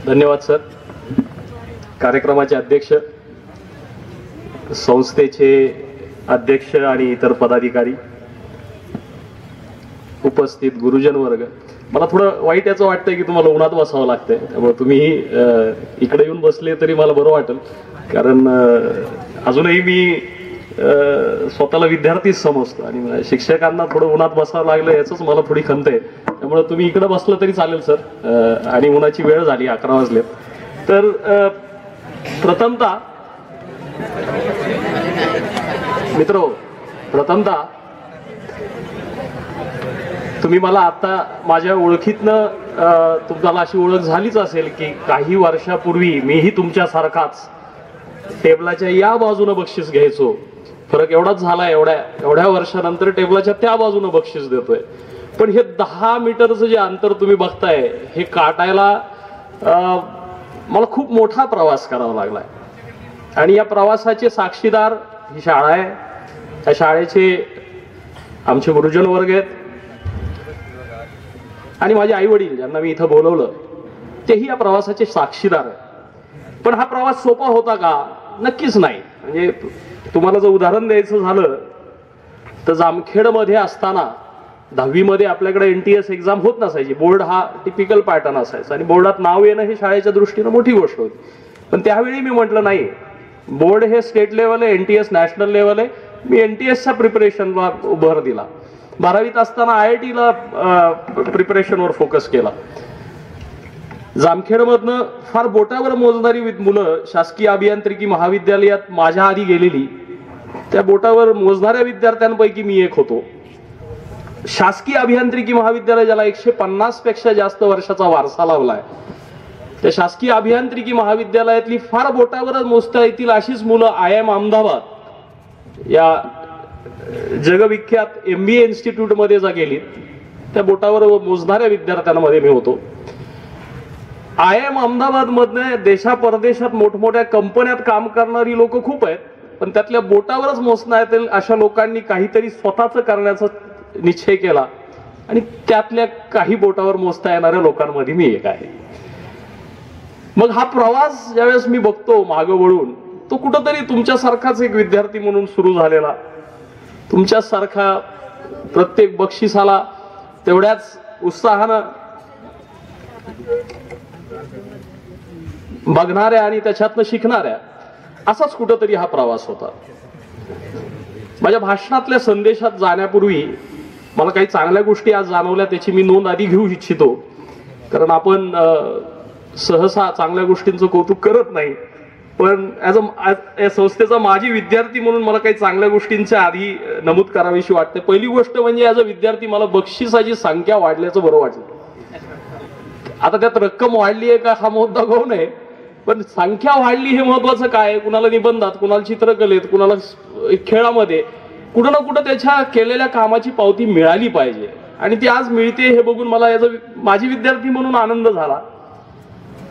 धन्यवाद सर. कार्यक्रमाचे अध्यक्ष, संस्थेचे अध्यक्ष आणि इतर पदाधिकारी, उपस्थित गुरुजन वर्ग. मला थोडं वाईट याचं वाटतंय की तुम्हाला उन्हात बसावं लागतंय, त्यामुळे तुम्ही इकडे येऊन बसले तरी मला बरं वाटेल, कारण अजूनही मी स्वतःला विद्यार्थीच समजतो आणि शिक्षकांना थोडं उन्हात बसावं लागलं याच मला थोडी खंत आहे. त्यामुळे तुम्ही इकडे बसलं तरी चालेल सर. आणि उन्हाची वेळ झाली, 11 वाजले. तर प्रथमतः मित्र, प्रथमतः तुम्ही मला आता माझ्या ओळखीतनं तुम्हाला अशी ओळख झालीच असेल की काही वर्षापूर्वी मीही तुमच्यासारखाच टेबलाच्या या बाजूनं बक्षीस घ्यायचो. फरक एवढाच झाला, एवढ्या वर्षानंतर टेबलाच्या त्या बाजूनं बक्षीस देतोय. पण हे 10 मीटरचं जे अंतर तुम्ही बघताय हे काटायला मला खूप मोठा प्रवास करावा लागलाय. आणि या प्रवासाचे साक्षीदार ही शाळा आहे. त्या शाळेचे आमचे गुरुजन वर्ग आहेत आणि माझे आई वडील ज्यांना मी इथं बोलवलं तेही या प्रवासाचे साक्षीदार आहेत. पण हा प्रवास सोपा होता का? नक्कीच नाही. म्हणजे तुम्हाला जर उदाहरण द्यायचं झालं तर जामखेडमध्ये असताना 10वी मध्ये आपल्याकडे NTS एक्झाम होत नसायची. बोर्ड हा टिपिकल पॅटर्न असायचा आणि बोर्डात नाव येणं हे शाळेच्या दृष्टीनं मोठी गोष्ट होती. पण त्यावेळी मी म्हटलं नाही, बोर्ड हे स्टेट लेवल आहे, NTS नॅशनल लेवल आहे. मी NTSच्या प्रिपरेशनला भर दिला. 12वीत असताना IITला प्रिपरेशनवर फोकस केला. जामखेडमधनं फार बोटावर मोजणारी मुलं शासकीय अभियांत्रिकी महाविद्यालयात माझ्या आधी गेलेली, त्या बोटावर मोजणाऱ्या विद्यार्थ्यांपैकी मी एक होतो. शासकीय अभियांत्रिकी महाविद्यालय ज्याला 150 पेक्षा जास्त वर्षाचा वारसा लावलाय, त्या शासकीय अभियांत्रिकी महाविद्यालयातली फार बोटावरच मोजता येतील अशीच मुलं IIM अहमदाबाद या जगविख्यात MBA इन्स्टिट्यूट मध्ये जा गेली, त्या बोटावर मोजणाऱ्या विद्यार्थ्यांमध्ये मी होतो. IIM अहमदाबाद मधनं देशा परदेशात मोठमोठ्या कंपन्यात काम करणारी लोक खूप आहेत, पण त्यातल्या बोटावरच मोजता येतील अशा लोकांनी काहीतरी स्वतःच करण्याचा निश्चय केला आणि त्यातल्या काही बोटावर मोजता येणाऱ्या लोकांमध्ये मी एक आहे. मग हा प्रवास ज्यावेळेस मी बघतो मागं वळून, तो कुठंतरी तुमच्यासारखाच एक विद्यार्थी म्हणून सुरू झालेला, तुमच्यासारखा प्रत्येक बक्षिसाला तेवढ्याच उत्साहानं बघणाऱ्या आणि त्याच्यातनं शिकणाऱ्या असाच कुठंतरी हा प्रवास होता. माझ्या भाषणातल्या संदेशात जाण्यापूर्वी मला काही चांगल्या गोष्टी आज जाणवल्या, त्याची मी नोंद आधी घेऊ इच्छितो. कारण आपण सहसा चांगल्या गोष्टींचं कौतुक करत नाही, पण या संस्थेचा माजी विद्यार्थी म्हणून मला काही चांगल्या गोष्टींच्या आधी नमूद करावीशी वाटते. पहिली गोष्ट म्हणजे ॲज अ विद्यार्थी मला बक्षिसाची संख्या वाढल्याचं बरं वाटलं. आता त्यात रक्कम वाढली आहे का हा मुद्दा गौण आहे, पण संख्या वाढली हे महत्वाचं काय? कुणाला निबंधात, कुणाला चित्रकलेत, कुणाला खेळामध्ये कुठं ना कुठं त्याच्या केलेल्या कामाची पावती मिळाली पाहिजे आणि ती आज मिळते हे बघून मला याचा माझी विद्यार्थी म्हणून आनंद झाला.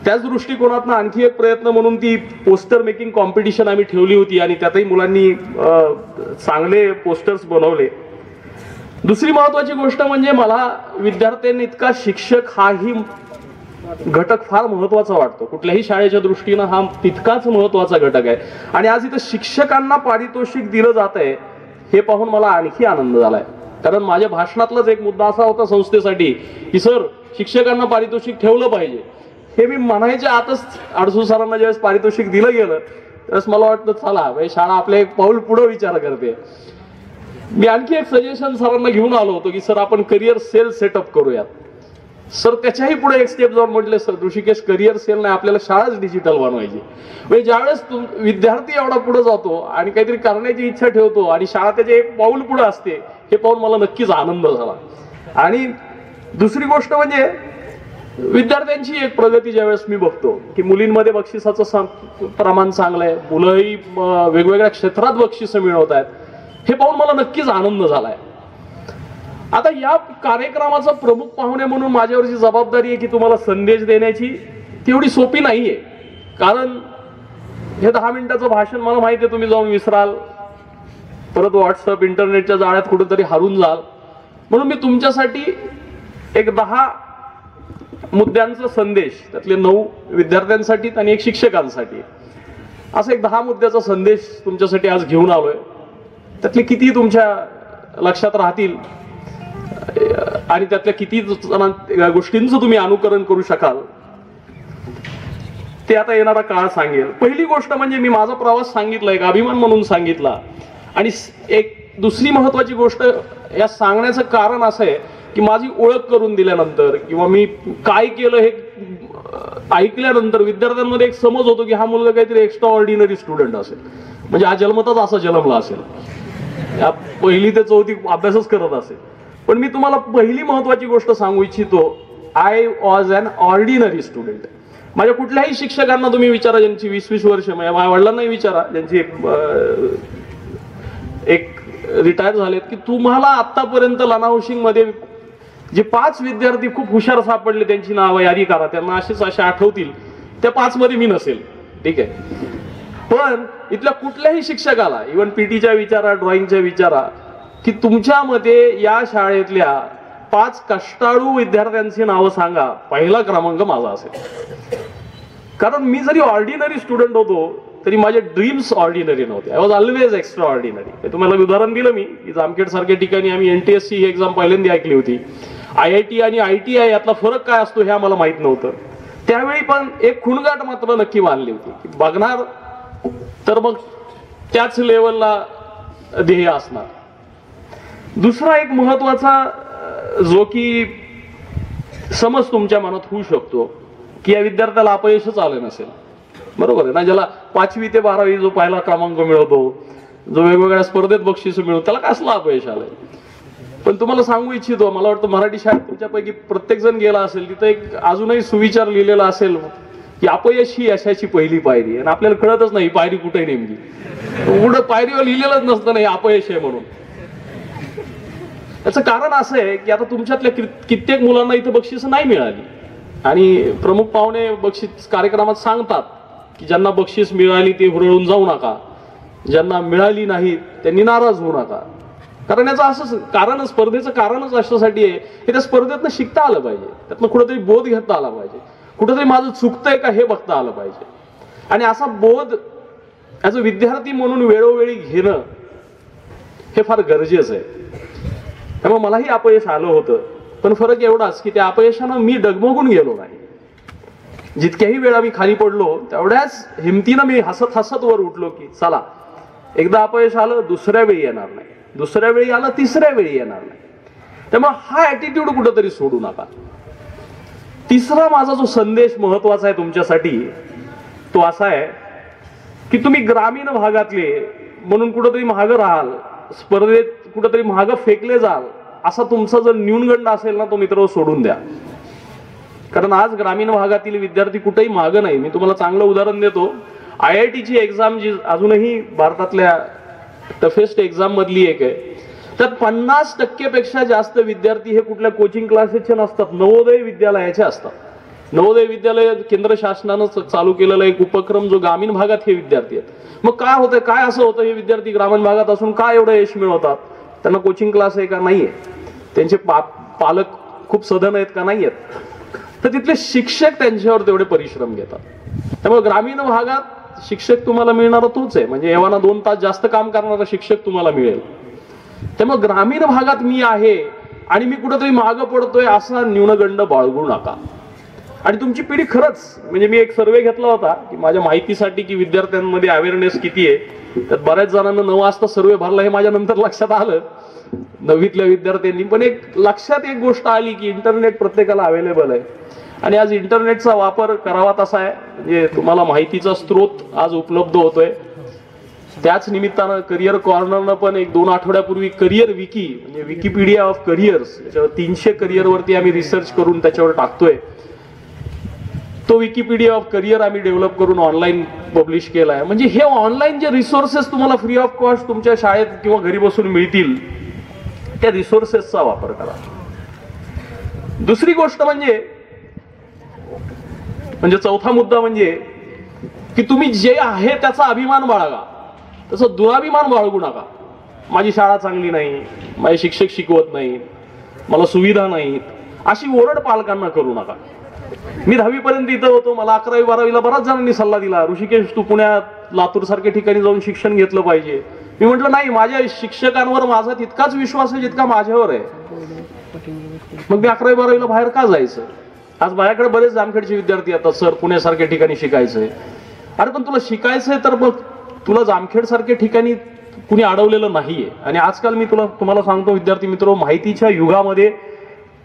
त्याच दृष्टिकोनातून आणखी एक प्रयत्न म्हणून ती पोस्टर मेकिंग कॉम्पिटिशन आम्ही ठेवली होती आणि त्यातही मुलांनी चांगले पोस्टर्स बनवले. दुसरी महत्वाची गोष्ट म्हणजे मला विद्यार्थ्यांनी इतका शिक्षक हाही घटक फार महत्वाचा वाटतो. कुठल्याही शाळेच्या दृष्टीनं हा तितकाच महत्वाचा घटक आहे आणि आज इथं शिक्षकांना पारितोषिक दिलं जात आहे हे पाहून मला आणखी आनंद झालाय. कारण माझ्या भाषणातलाच एक मुद्दा असा होता संस्थेसाठी की सर शिक्षकांना पारितोषिक ठेवलं पाहिजे. हे मी म्हणायच्या आतच अडसूळ सरांना ज्यावेळेस पारितोषिक दिलं गेलं त्यावेळेस मला वाटतं चला शाळा आपल्या एक पाऊल पुढे विचार करते. मी आणखी एक सजेशन सरांना घेऊन आलो होतो की सर आपण करिअर सेल सेटअप करूयात. सर त्याच्याही पुढे एक स्टेप जाऊन म्हटले सर ऋषिकेश करिअर सेल नाही, आपल्याला शाळाच डिजिटल बनवायची. म्हणजे ज्यावेळेस विद्यार्थी एवढा पुढे जातो आणि काहीतरी करण्याची इच्छा ठेवतो आणि शाळा त्याचे एक पाऊल पुढे असते हे पाहून मला नक्कीच आनंद झाला. आणि दुसरी गोष्ट म्हणजे विद्यार्थ्यांची एक प्रगती ज्यावेळेस मी बघतो की मुलींमध्ये बक्षिसाचं प्रमाण चांगलं आहे, मुलंही वेगवेगळ्या क्षेत्रात बक्षिसं मिळवत आहेत हे पाहून मला नक्कीच आनंद झालाय. आता या कार्यक्रमाचा प्रमुख पाहुणे म्हणून माझ्यावरची जबाबदारी आहे की तुम्हाला संदेश देण्याची. तेवढी सोपी नाहीये, कारण हे 10 मिनिटाचं भाषण मला माहिती आहे तुम्ही जाऊन विसराल, परत व्हॉट्सअप इंटरनेटच्या जाळ्यात कुठेतरी हरून जाल. म्हणून मी तुमच्यासाठी एक 10 मुद्द्यांचा संदेश, त्यातले 9 विद्यार्थ्यांसाठी आणि 1 शिक्षकांसाठी, असा एक 10 मुद्द्याचा संदेश तुमच्यासाठी आज घेऊन आलोय. त्यातले किती तुमच्या लक्षात राहतील आणि त्यातल्या किती गोष्टींचं तुम्ही अनुकरण करू शकाल ते आता येणारा काळ सांगेल. पहिली गोष्ट म्हणजे मी माझा प्रवास सांगितला, एक अभिमान म्हणून सांगितला. आणि एक दुसरी महत्वाची गोष्ट या सांगण्याचं कारण असं आहे की माझी ओळख करून दिल्यानंतर किंवा मी काय केलं हे ऐकल्यानंतर विद्यार्थ्यांमध्ये एक समज होतो की हा मुलगा काहीतरी एक्स्ट्रा ऑर्डिनरी स्टुडंट असेल, म्हणजे हा जन्मताच असा जन्मला असेल, या 1ली ते 4थी अभ्यासच करत असेल. पण मी तुम्हाला पहिली महत्वाची गोष्ट सांगू इच्छितो, I was an ordinary student. माझ्या कुठल्याही शिक्षकांना तुम्ही विचारा ज्यांची 20-20 वर्ष, माझ्या वडिलांनाही विचारा ज्यांची एक रिटायर झालेत, की तुम्हाला आतापर्यंत लाना हाऊसिंग मध्ये जे 5 विद्यार्थी खूप हुशार सापडले त्यांची नावं यादी करा, त्यांना असे आठवतील. त्या 5 मध्ये मी नसेल, ठीक आहे. पण इथल्या कुठल्याही शिक्षकाला, इव्हन पीटीच्या विचारा, ड्रॉइंगच्या विचारा, की तुमच्या मध्ये या शाळेतल्या 5 कष्टाळू विद्यार्थ्यांची नावं सांगा, पहिला क्रमांक माझा असेल. कारण मी जरी ऑर्डिनरी स्टुडंट होतो तरी माझे ड्रीम्स ऑर्डिनरी नव्हते. I was always extra ordinary. तुम्हाला उदाहरण दिलं मी की जामखेड सारख्या ठिकाणी आम्ही NTSC ही एक्झाम पहिल्यांदा ऐकली होती. IIT आणि ITI यातला फरक काय असतो हे आम्हाला माहित नव्हतं. त्यावेळी पण एक खुणगाट मात्र नक्की मानली होती की बघणार तर मग त्याच लेवलला ध्येय असणार. दुसरा एक महत्वाचा जो की समज तुमच्या मनात होऊ शकतो की या विद्यार्थ्याला अपयशच आलं नसेल, बरोबर आहे ना. ज्याला 5वी ते 12वी जो पहिला क्रमांक मिळवतो, जो वेगवेगळ्या स्पर्धेत बक्षीस मिळवतो, त्याला कसलं अपयश आलंय. पण तुम्हाला सांगू इच्छितो, मला वाटतं मराठी शाळेत तुमच्यापैकी प्रत्येक जण गेला असेल, तिथं एक अजूनही सुविचार लिहिलेला असेल की अपयश ही यशाची पहिली पायरी. आणि आपल्याला कळतच नाही पायरी कुठे नेमकी, पुढं पायरीवर लिहिलेलंच नसतं नाही अपयश आहे म्हणून. याचं कारण असं आहे की आता तुमच्यातल्या कित्येक मुलांना इथं बक्षीस नाही मिळाली आणि प्रमुख पाहुणे बक्षीस कार्यक्रमात सांगतात की ज्यांना बक्षीस मिळाली ते हुरळून जाऊ नका, ज्यांना मिळाली नाही त्यांनी नाराज होऊ नका. कारण याचं असं कारण, स्पर्धेचं कारणच अशासाठी आहे की त्या स्पर्धेतनं शिकता आलं पाहिजे, त्यातनं कुठेतरी बोध घेता आला पाहिजे, कुठेतरी माझं चुकतंय का हे बघता आलं पाहिजे. आणि असा बोध ॲज अ विद्यार्थी म्हणून वेळोवेळी घेणं हे फार गरजेचं आहे. त्यामुळे मलाही अपयश आलं होतं, पण फरक एवढाच की त्या अपयशानं मी डगमगून गेलो नाही. जितक्याही वेळा मी खाली पडलो तेवढ्याच हिमतीनं मी हसत हसत वर उठलो की चला, एकदा अपयश आलं दुसऱ्या वेळी येणार नाही, दुसऱ्या वेळी आलं तिसऱ्या वेळी येणार नाही. त्यामुळे हा ऍटिट्यूड कुठंतरी सोडू नका. तिसरा माझा जो संदेश महत्वाचा आहे तुमच्यासाठी तो असा आहे की तुम्ही ग्रामीण भागातले म्हणून कुठंतरी मागं राहाल, स्पर्धेत कुठंतरी मागं फेकले जाल, असा तुमचा जर न्यूनगंड असेल ना तो मित्र सोडून द्या. कारण आज ग्रामीण भागातील विद्यार्थी कुठेही मागं नाही. मी तुम्हाला चांगलं उदाहरण देतो. IITची एक्झाम जी अजूनही भारतातल्या टफेस्ट एक्झाम मधली एक आहे, त्यात 50% पेक्षा जास्त विद्यार्थी हे कुठल्या कोचिंग क्लासेसचे नसतात, नवोदय विद्यालयाचे असतात. नवोदय विद्यालय केंद्र शासनानं चालू केलेला एक उपक्रम जो ग्रामीण भागात हे विद्यार्थी आहेत. मग काय होतं, काय असं होतं, हे विद्यार्थी ग्रामीण भागात असून काय एवढं यश मिळवतात? त्यांना कोचिंग क्लास आहे का नाहीये, त्यांचे पालक खूप सधन आहेत का नाहीयेत, तर तिथले शिक्षक त्यांच्यावर तेवढे परिश्रम घेतात. त्यामुळे ग्रामीण भागात शिक्षक तुम्हाला मिळणारा तोच आहे, म्हणजे एव्हाना 2 तास जास्त काम करणारा शिक्षक तुम्हाला मिळेल. त्यामुळे ग्रामीण भागात मी आहे आणि मी कुठेतरी मागं पडतोय असा न्यूनगंड बाळगू नका. आणि तुमची पिढी खरंच, म्हणजे मी एक सर्वे घेतला होता की माझ्या माहितीसाठी की विद्यार्थ्यांमध्ये अवेअरनेस किती आहे, त्यात बऱ्याच जणांना 9 वाजता सर्वे भरला हे माझ्या नंतर लक्षात आलं 9वीतल्या विद्यार्थ्यांनी. पण एक लक्षात एक गोष्ट आली की इंटरनेट प्रत्येकाला अवेलेबल आहे आणि आज इंटरनेटचा वापर करावा तसा आहे, म्हणजे तुम्हाला माहितीचा स्रोत आज उपलब्ध होतोय. त्याच निमित्तानं करिअर कॉर्नरनं पण एक 2 आठवड्यापूर्वी करिअर विकी म्हणजे विकिपीडिया ऑफ करिअर्स, त्याच्यावर 300 करिअरवरती आम्ही रिसर्च करून त्याच्यावर टाकतोय. तो विकिपीडिया ऑफ करिअर आम्ही डेव्हलप करून ऑनलाईन पब्लिश केलाय. म्हणजे हे ऑनलाईन जे रिसोर्सेस तुम्हाला फ्री ऑफ कॉस्ट तुमच्या शाळेत किंवा घरी बसून मिळतील त्या रिसोर्सेसचा वापर करा. दुसरी गोष्ट म्हणजे चौथा मुद्दा म्हणजे की तुम्ही जे आहे त्याचा अभिमान बाळगा, तसं दुराभिमान बाळगू नका. माझी शाळा चांगली नाही, माझे शिक्षक शिकवत नाहीत, मला सुविधा नाहीत, अशी ओरड पालकांना करू नका. मी 10वी पर्यंत इथं होतो, मला 11वी 12वीला बऱ्याच जणांनी सल्ला दिला, ऋषिकेश तू पुण्यात लातूर सारख्या ठिकाणी जाऊन शिक्षण घेतलं पाहिजे. मी म्हटलं नाही, माझ्या शिक्षकांवर माझा तितकाच विश्वास आहे जितका माझ्यावर आहे. मग मी 11वी 12वीला बाहेर का जायचं? आज माझ्याकडे बरेच जामखेडचे विद्यार्थी येतात, सर पुण्यासारख्या ठिकाणी शिकायचंय. अरे पण तुला शिकायचंय तर मग तुला जामखेड सारख्या ठिकाणी कुणी अडवलेलं नाहीये. आणि आजकाल मी तुम्हाला सांगतो विद्यार्थी मित्र, माहितीच्या युगामध्ये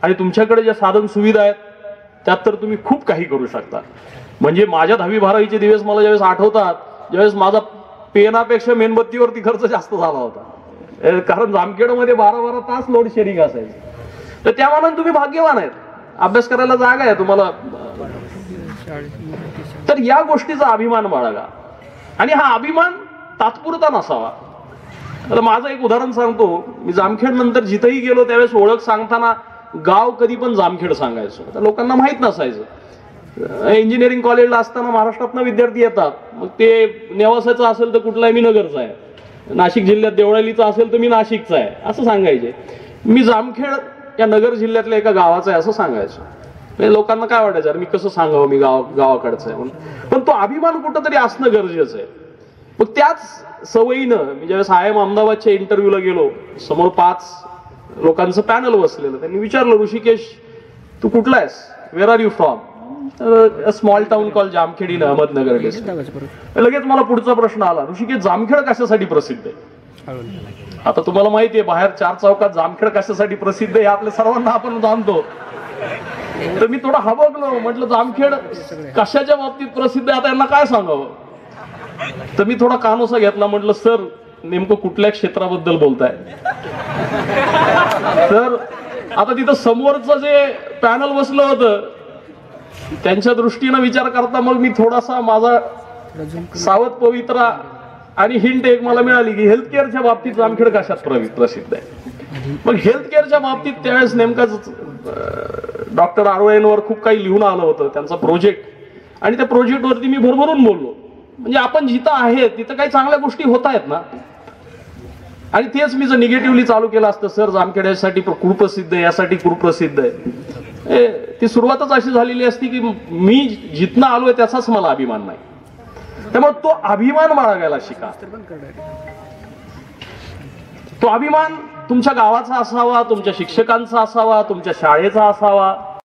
आणि तुमच्याकडे ज्या साधन सुविधा आहेत त्यात तर तुम्ही खूप काही करू शकता. म्हणजे माझ्या 10वी 12वीचे दिवस मला ज्यावेळेस आठवतात, ज्यावेळेस माझा पेनापेक्षा मेणबत्तीवरती खर्च जास्त झाला होता, कारण जामखेडमध्ये 12-12 तास लोड शेअरिंग असायचं. तर त्या मानाने तुम्ही भाग्यवान आहेत, अभ्यास करायला जागा आहे तुम्हाला. तर या गोष्टीचा अभिमान बाळगा, आणि हा अभिमान तात्पुरता नसावा. आता माझं एक उदाहरण सांगतो. मी जामखेड नंतर जिथेही गेलो त्यावेळेस ओळख सांगताना गाव कधी पण जामखेड सांगायचो. आता लोकांना माहित नसायचं. इंजिनिअरिंग कॉलेजला असताना महाराष्ट्रातनं विद्यार्थी येतात, मग ते नेवासाचं असेल तर कुठलाही मी नगरचा आहे, नाशिक जिल्ह्यात देवळालीचा असेल तर मी नाशिकचा आहे असं सांगायचे. मी जामखेड या नगर जिल्ह्यातल्या एका गावाचा आहे असं सांगायचो. म्हणजे लोकांना काय वाटायचं, मी कसं सांगावं मी गावाकडचं आहे म्हणून. पण तो अभिमान कुठंतरी असणं गरजेचं आहे. मग त्याच सवयीनं मी ज्यावेळेस IIM अहमदाबादच्या इंटरव्ह्यूला गेलो, समोर 5 लोकांचं पॅनल बसलेलं. त्यांनी विचारलं, ऋषिकेश तू कुठला आहेस, where are you from? Small town call Jamkhed in Ahmednagar district. लगेच मला पुढचा प्रश्न आला, ऋषिकेश जामखेड कशासाठी प्रसिद्ध आहे? आता तुम्हाला माहितीये बाहेर 4 चौकात जामखेड कशासाठी प्रसिद्ध आहे आपल्या सर्वांना आपण जाणतो. तर मी थोडं हबकलो, म्हटलं जामखेड कशाच्या बाबतीत प्रसिद्ध आहे, आता यांना काय सांगावं. तर मी थोडा कानोसा घेतला, म्हटलं सर नेमकं कुठल्या क्षेत्राबद्दल बोलताय? तर आता तिथं समोरचं जे पॅनल बसलं होतं त्यांच्या दृष्टीनं विचार करता मग मी थोडासा माझा सावध पवित्रा आणि हिंट एक मला मिळाली की हेल्थ केअरच्या बाबतीत जामखेड कशात प्रसिद्ध आहे. मग हेल्थ केअरच्या बाबतीत त्यावेळेस नेमकाच डॉक्टर आरोळेंवर खूप काही लिहून आलं होतं, त्यांचा प्रोजेक्ट, आणि त्या प्रोजेक्टवरती मी भरभरून बोललो. म्हणजे आपण जिथं आहे तिथं काही चांगल्या गोष्टी होत आहेत ना. आणि तेच मी जर निगेटिव्हली चालू केलं असतं, सर जामखेड यासाठी खूप प्रसिद्ध आहे, यासाठी खूप प्रसिद्ध आहे, ती सुरुवातच अशी झालेली असती की मी जिथनं आलोय त्याचाच मला अभिमान नाही. त्यामुळे तो अभिमान बाळगायला शिका. तो अभिमान तुमच्या गावाचा असावा, तुमच्या शिक्षकांचा असावा, तुमच्या शाळेचा असावा.